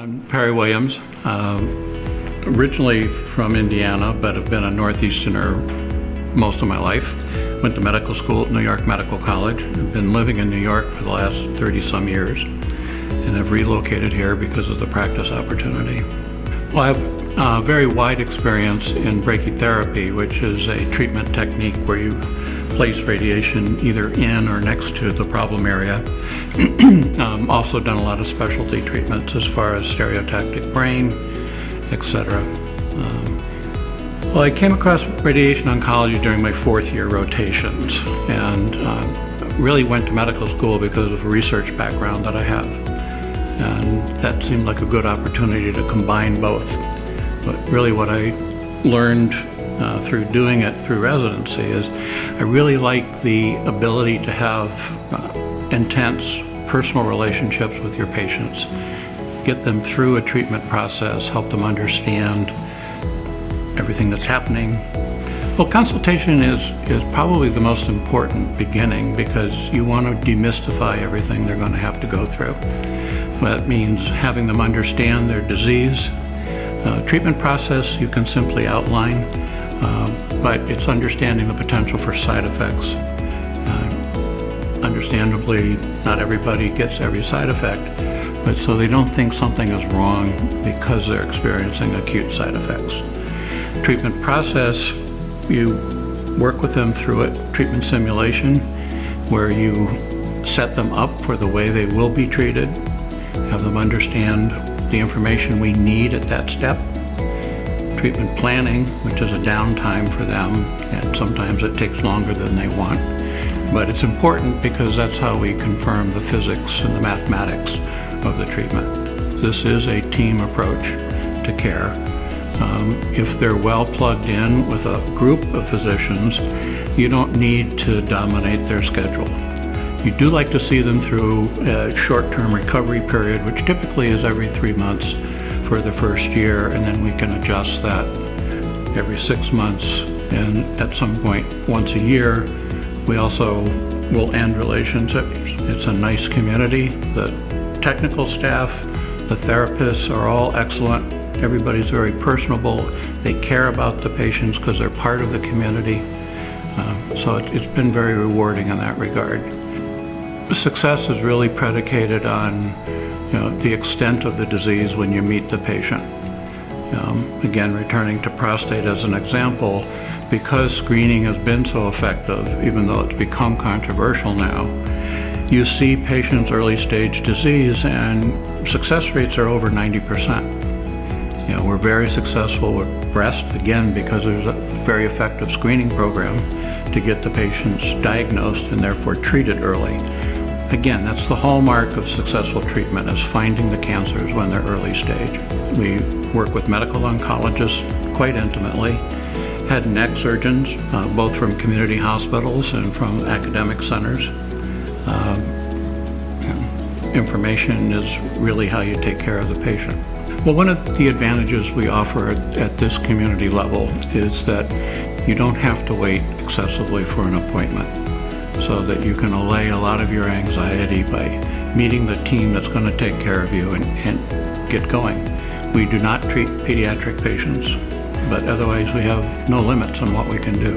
I'm Perry Williams, originally from Indiana, but have been a Northeasterner most of my life. Went to medical school at New York Medical College. I've been living in New York for the last 30-some years and have relocated here because of the practice opportunity. Well, I have a very wide experience in brachytherapy, which is a treatment technique where you place radiation either in or next to the problem area. Also done a lot of specialty treatments as far as stereotactic brain, etc. Well, I came across radiation oncology during my fourth year rotations and really went to medical school because of a research background that I have. And that seemed like a good opportunity to combine both. But really what I learned through doing it through residency is I really like the ability to have intense personal relationships with your patients, get them through a treatment process, help them understand everything that's happening. Well, consultation is probably the most important beginning because you want to demystify everything they're going to have to go through. That means having them understand their disease. Treatment process you can simply outline, but it's understanding the potential for side effects. Understandably, not everybody gets every side effect, but so they don't think something is wrong because they're experiencing acute side effects. Treatment process, you work with them through it. Treatment simulation, where you set them up for the way they will be treated, have them understand the information we need at that step. Treatment planning, which is a downtime for them, and sometimes it takes longer than they want. But it's important because that's how we confirm the physics and the mathematics of the treatment. This is a team approach to care. If they're well plugged in with a group of physicians, you don't need to dominate their schedule. You do like to see them through a short-term recovery period, which typically is every 3 months for the first year, and then we can adjust that every 6 months, and at some point once a year. We also will end relationships. It's a nice community. The technical staff, the therapists are all excellent. Everybody's very personable. They care about the patients because they're part of the community. So it's been very rewarding in that regard. Success is really predicated on the extent of the disease when you meet the patient. Again, returning to prostate as an example, because screening has been so effective, even though it's become controversial now, you see patients' early stage disease and success rates are over 90%. We're very successful with breast, again, because there's a very effective screening program to get the patients diagnosed and therefore treated early. Again, that's the hallmark of successful treatment, is finding the cancers when they're early stage. We work with medical oncologists quite intimately, head and neck surgeons, both from community hospitals and from academic centers. Information is really how you take care of the patient. Well, one of the advantages we offer at this community level is that you don't have to wait excessively for an appointment, so that you can allay a lot of your anxiety by meeting the team that's going to take care of you and get going. We do not treat pediatric patients, but otherwise we have no limits on what we can do.